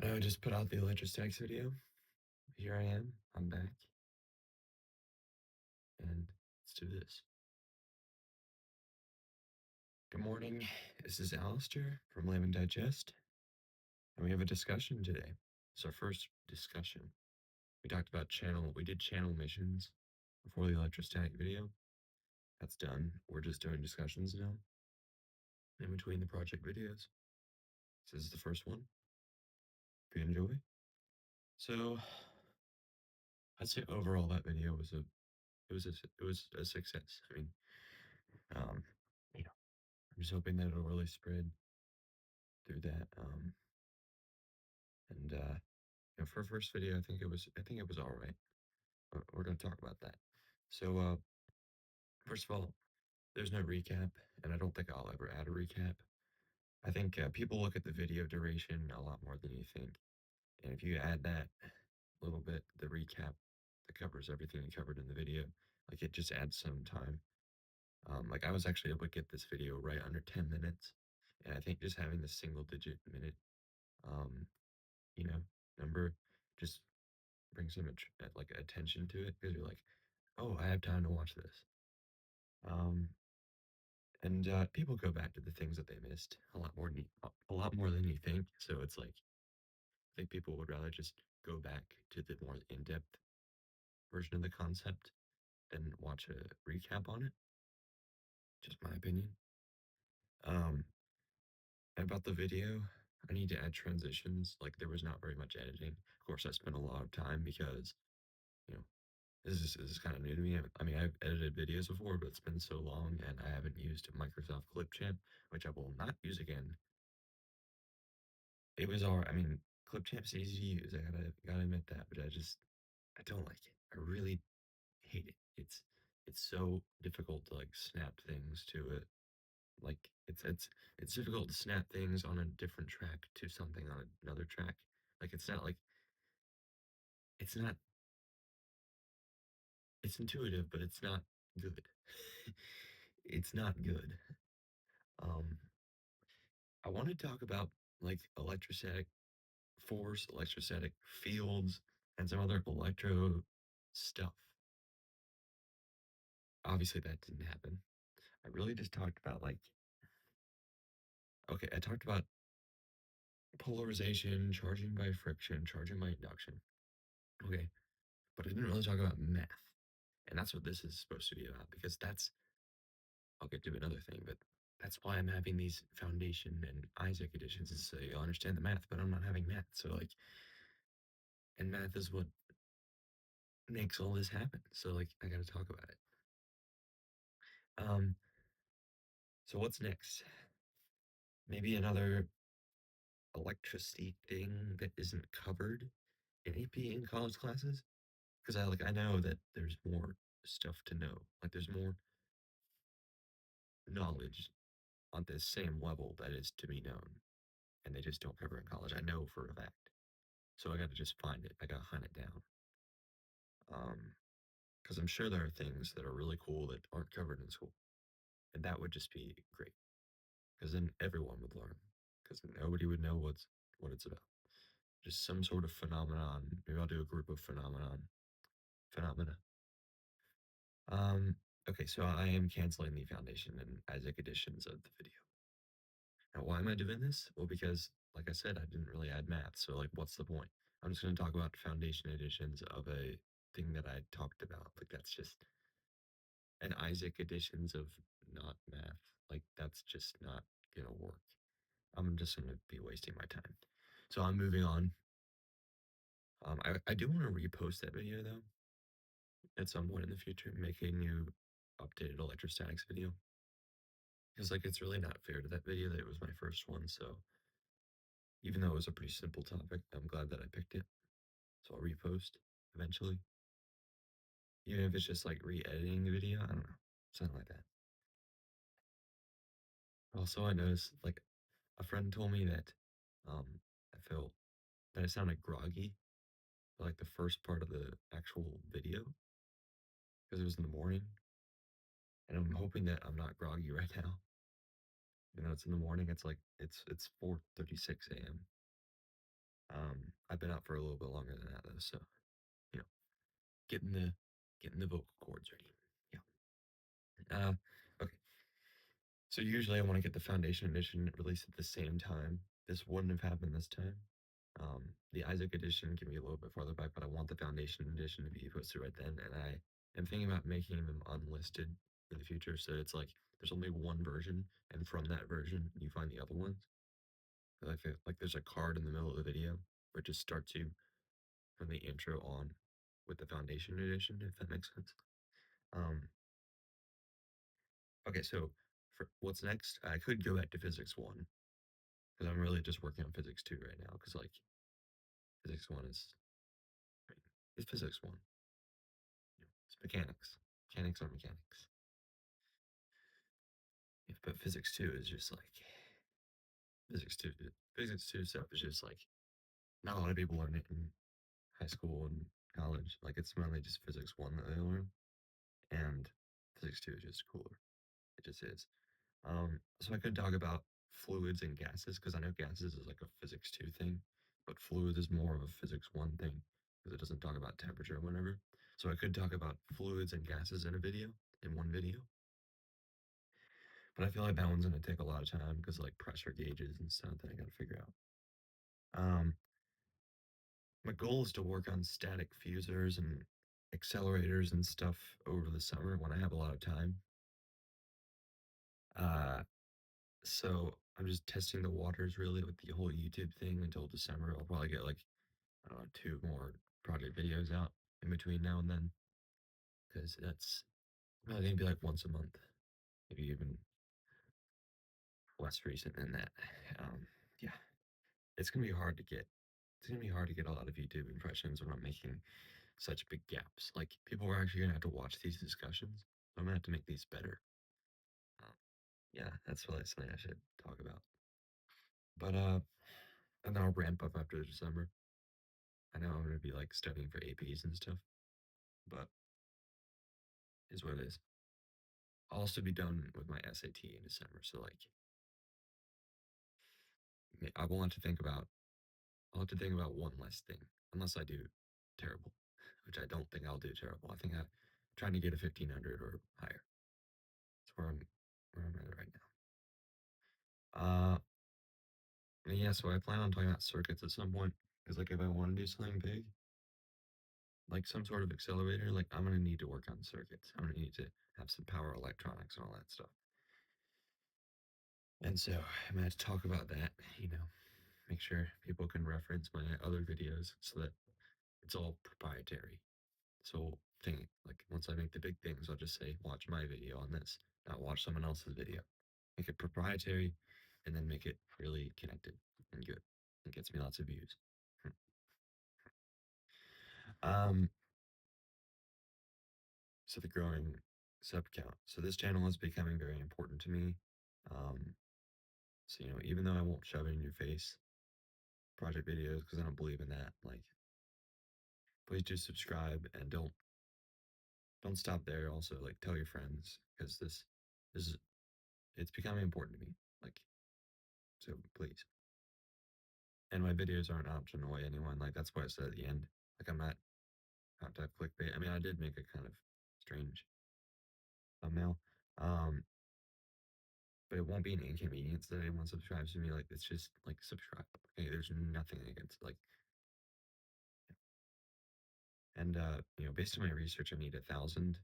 I know I just put out the Electrostatics video. Here I am. I'm back. And let's do this. Good morning. This is Alistair from Layman Digest. And we have a discussion today. It's our first discussion. We did channel missions before the electrostatic video. That's done. We're just doing discussions now in between the project videos. This is the first one. If you enjoy. So I'd say overall that video was a success. I mean, um, you know, I'm just hoping that it'll really spread through that. And for a first video, I think it was all right. We're gonna talk about that. So first of all, there's no recap, and I don't think I'll ever add a recap. I think people look at the video duration a lot more than you think, and if you add that little bit, the recap that covers everything you covered in the video, like it just adds some time. Like I was actually able to get this video right under 10 minutes, and I think just having the single digit minute, um, you know, number just brings so much like attention to it because you're like, oh, I have time to watch this. Um, and people go back to the things that they missed a lot more than you think. So it's like I think people would rather just go back to the more in-depth version of the concept than watch a recap on it. Just my opinion. Um, and about the video, I need to add transitions. Like there was not very much editing. Of course, I spent a lot of time because you know this is kind of new to me. I mean, I've edited videos before, but it's been so long, and I haven't used Microsoft Clipchamp, which I will not use again. It was all. I mean, Clipchamp's easy to use. I gotta admit that, but I don't like it. I really hate it. It's so difficult to like snap things to it. Like it's difficult to snap things on a different track to something on another track. Like it's not it's intuitive, but it's not good. It's not good. Um, I want to talk about like electrostatic force, electrostatic fields, and some other electro stuff. Obviously, that didn't happen. I really just talked about like, okay, I talked about polarization, charging by friction, charging by induction. Okay, but I didn't really talk about math. And that's what this is supposed to be about because I'll get to another thing, but that's why I'm having these foundation and Isaac editions is so you'll understand the math, but I'm not having math. So, like, and math is what makes all this happen. So, like, I got to talk about it. Um, so what's next? Maybe another electricity thing that isn't covered in AP in college classes? Because I know that there's more stuff to know. Like there's more knowledge on the same level that is to be known, and they just don't cover it in college. I know for a fact. So I got to just find it. I got to hunt it down. Because I'm sure there are things that are really cool that aren't covered in school, and that would just be great. Because then everyone would learn. Because nobody would know what it's about. Just some sort of phenomenon. Maybe I'll do a group of phenomena. Um, okay, so I am canceling the Foundation and Isaac editions of the video. Now, why am I doing this? Well, because, like I said, I didn't really add math, so, like, what's the point? I'm just going to talk about Foundation editions of a thing that I talked about. Like, that's just an Isaac editions of not math. Like, that's just not going to work. I'm just going to be wasting my time. So I'm moving on. I do want to repost that video, though, at some point in the future, make a new updated electrostatics video. Because, like, it's really not fair to that video that it was my first one, so even though it was a pretty simple topic, I'm glad that I picked it. So I'll repost eventually. Even if it's just like re-editing the video, I don't know. Something like that. Also, I noticed like a friend told me that I felt that I sounded groggy for like the first part of the actual video because it was in the morning. And I'm hoping that I'm not groggy right now. You know, it's in the morning, it's like it's 4:36 a.m. I've been out for a little bit longer than that though, so you know, getting the getting the vocal cords ready. Yeah. Okay. So usually I want to get the Foundation Edition released at the same time. This wouldn't have happened this time. The Isaac Edition can be a little bit farther back, but I want the Foundation Edition to be posted right then, and I am thinking about making them unlisted in the future. So it's like there's only one version, and from that version you find the other ones. I feel like there's a card in the middle of the video where it just starts you from the intro on with the Foundation Edition, if that makes sense. Um, okay, so for what's next, I could go back to Physics 1 because I'm really just working on Physics 2 right now because like Physics 1 is it's Physics 1. It's mechanics. Mechanics are mechanics. Yeah, but Physics 2 is just like Physics 2 Physics 2 stuff is just like not a lot of people learn it in high school and college. Like it's mainly just Physics 1 that they learn. And Physics 2 is just cooler. It just is. So I could talk about fluids and gases because I know gases is like a Physics 2 thing, but fluids is more of a Physics 1 thing because it doesn't talk about temperature or whatever. So I could talk about fluids and gases in a video, in one video. But I feel like that one's gonna take a lot of time because like pressure gauges and stuff that I gotta figure out. My goal is to work on static fusers and accelerators and stuff over the summer when I have a lot of time. Uh, so I'm just testing the waters really with the whole YouTube thing until December. I'll probably get like I don't know 2 more project videos out in between now and then because that's probably gonna be like once a month, maybe even less recent than that. Yeah, it's gonna be hard to get. It's gonna be hard to get a lot of YouTube impressions when I'm making such big gaps. Like people are actually gonna have to watch these discussions. So I'm gonna have to make these better. Um, yeah, that's really something I should talk about. But and then I'll ramp up after December. I know I'm gonna be like studying for APs and stuff, but is what it is. I'll also be done with my SAT in December, so like I will have to think about. I'll have to think about one less thing, unless I do terrible, which I don't think I'll do terrible. I think I'm trying to get a 1500 or higher. That's where I'm at right now. Yeah, so I plan on talking about circuits at some point. Because like if I want to do something big, like some sort of accelerator, like I'm gonna need to work on circuits. I'm gonna need to have some power electronics and all that stuff. And so I'm gonna have to talk about that, make sure people can reference my other videos so that it's all proprietary. So thing like once I make the big things, I'll just say, watch my video on this, not watch someone else's video. Make it proprietary and then make it really connected and good. It gets me lots of views. Um, so the growing sub count. So this channel is becoming very important to me. Um, so even though I won't shove it in your face, project videos, because I don't believe in that. Like, please do subscribe and don't stop there. Also, like, tell your friends because this is it's becoming important to me. Like, so please. And my videos aren't out to annoy anyone. Like that's why I said at the end. Like I'm not out to have clickbait. I mean, I did make a kind of strange thumbnail. Um, but it won't be an inconvenience that anyone subscribes to me. Like it's just like subscribe. Okay, there's nothing against like and based on my research I need 1,000,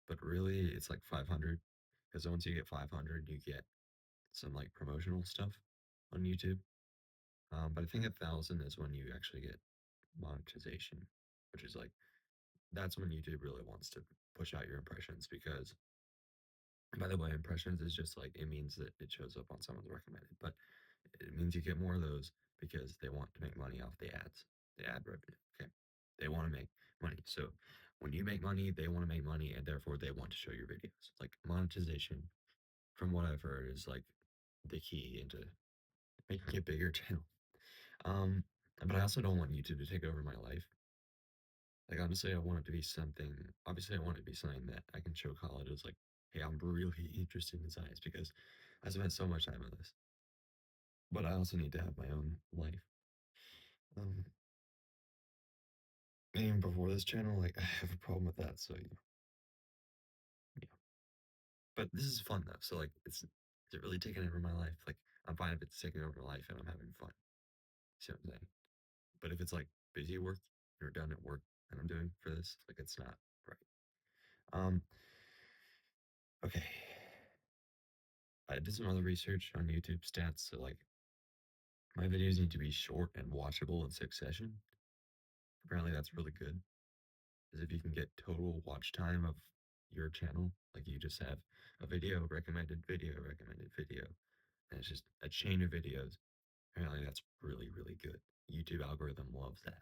but really it's like 500. Because once you get 500 you get some like promotional stuff on YouTube. But I think 1,000 is when you actually get monetization, which is like that's when YouTube really wants to push out your impressions because by the way, impressions is just like it means that it shows up on someone's recommended, but it means you get more of those because they want to make money off the ads, the ad revenue. Okay. They want to make money. So when you make money, they want to make money and therefore they want to show your videos. Like monetization, from what I've heard, is like the key into making a bigger channel. Um, but I also don't want YouTube to take over my life. Like honestly, I want it to be something. Obviously, I want it to be something that I can show colleges. Like, hey, I'm really interested in science because I spent so much time on this. But I also need to have my own life. Um, even before this channel, like I have a problem with that. So yeah. But this is fun though. So like, is it really taking over my life? Like I'm fine if it's taking over my life and I'm having fun. See what I'm saying? But if it's like busy work or done at work and I'm doing for this, like it's not right. Um. Okay. I did some other research on YouTube stats. So like, my videos need to be short and watchable in succession. Apparently, that's really good. Because if you can get total watch time of your channel, like you just have a video, recommended video, and it's just a chain of videos. Apparently, that's really, really good. YouTube algorithm loves that,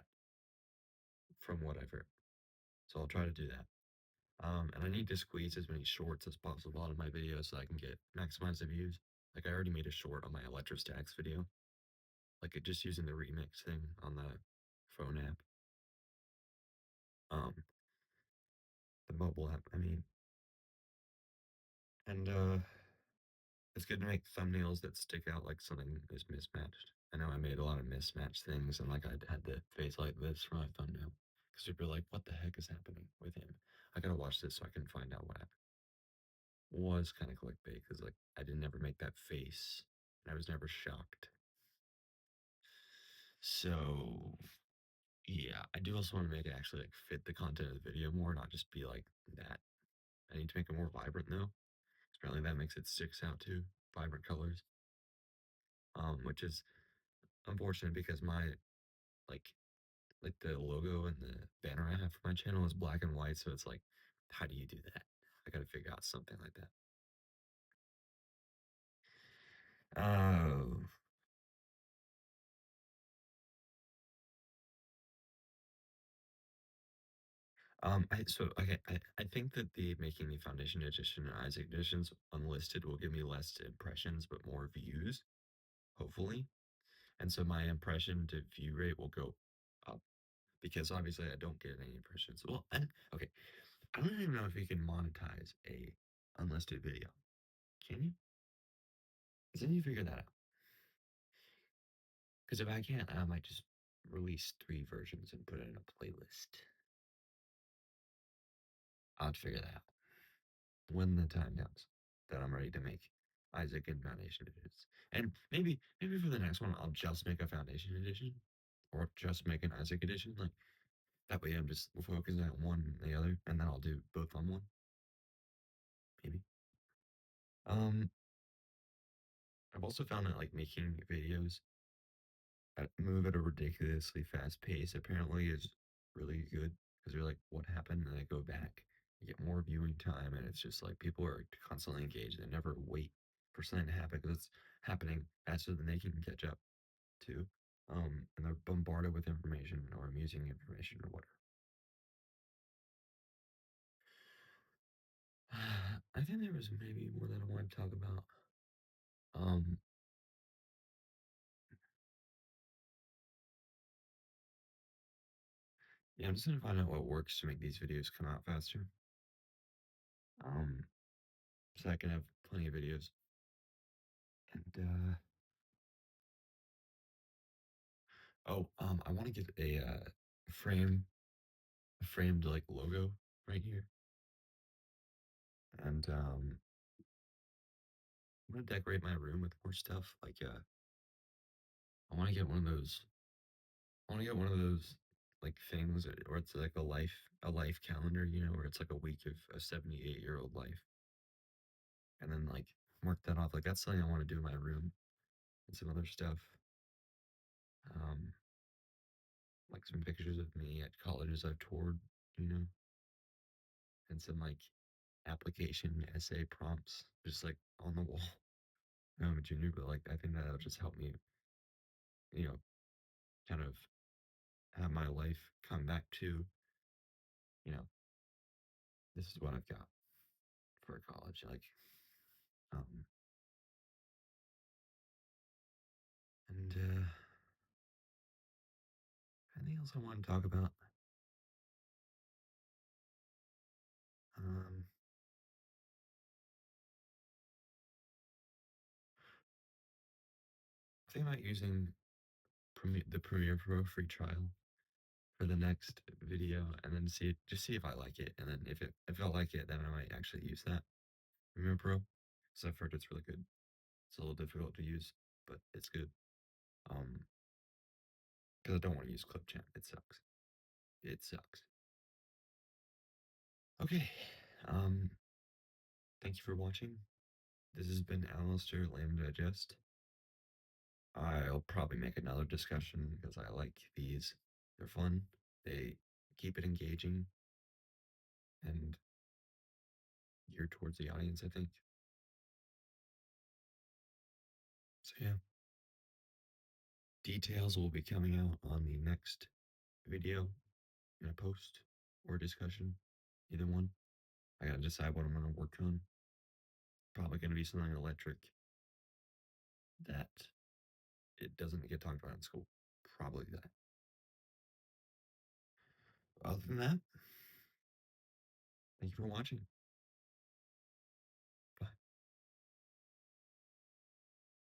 from what I've heard. So I'll try to do that. And I need to squeeze as many shorts as possible out of my videos so I can get maximize the views. Like I already made a short on my electrostatics video, like it just using the remix thing on the phone app, um, the mobile app. I mean, and it's good to make thumbnails that stick out like something is mismatched. I know I made a lot of mismatched things, and like I had the face like this for my thumbnail because people are like, "What the heck is happening with him?" I gotta watch this so I can find out what happened. Was kind of clickbait because like I didn't ever make that face, and I was never shocked. So yeah, I do also want to make it actually like fit the content of the video more, not just be like that. I need to make it more vibrant though. Apparently that makes it sticks out too, vibrant colors. Which is unfortunate because my like like the logo and the banner I have for my channel is black and white, so it's like, how do you do that? I gotta figure out something like that. Oh, I think that the making the Foundation Edition and Isaac editions unlisted will give me less impressions but more views, hopefully. And so my impression to view rate will go up because obviously I don't get any impressions. Well, and okay, I don't even know if you can monetize a unlisted video. Can you? Because then you figure that out. Because if I can't, I might just release 3 versions and put it in a playlist. I'll have to figure that out when the time comes that I'm ready to make Isaac and Foundation editions. And maybe for the next one, I'll just make a Foundation edition or just make an Isaac edition. Like that way, I'm just focusing on one and the other, and then I'll do both on one. Maybe. Um, I've also found that like making videos that move at a ridiculously fast pace apparently is really good because you're like, what happened? And I go back, you get more viewing time, and it's just like people are constantly engaged. They never wait for something to happen because it's happening faster than they can catch up to. And they're bombarded with information or amusing information or whatever. I think there was maybe more that I wanted to talk about. Um, yeah, I'm just gonna find out what works to make these videos come out faster. Um, so I can have plenty of videos. And I want to get frame, a framed like logo right here, and I'm gonna decorate my room with more stuff. Like I want to get one of those. I want to get one of those like things where it's like a life calendar, you know, where it's like a week of a 78-year-old life, and then like mark that off. Like that's something I want to do in my room and some other stuff. Um, like some pictures of me at colleges I've toured, you know, and some like application essay prompts just like on the wall. I'm a junior, but like I think that'll just help me, you know, kind of have my life come back to, you know, this is what I've got for college. Like, um, and anything else I want to talk about? Um, I think about using the Premiere Pro free trial for the next video, and then see if I like it, and then if I like it, then I might actually use that Premiere Pro. So I've heard it's really good. It's a little difficult to use, but it's good. Um, because I don't want to use Clipchamp. It sucks. It sucks. Okay. Um, thank you for watching. This has been Alistair Lamb Digest. I'll probably make another discussion because I like these. They're fun. They keep it engaging and geared towards the audience, I think. So yeah, details will be coming out on the next video in a post or discussion. Either one. I gotta decide what I'm gonna work on. Probably gonna be something electric that it doesn't get talked about in school. Probably that. Other than that, thank you for watching.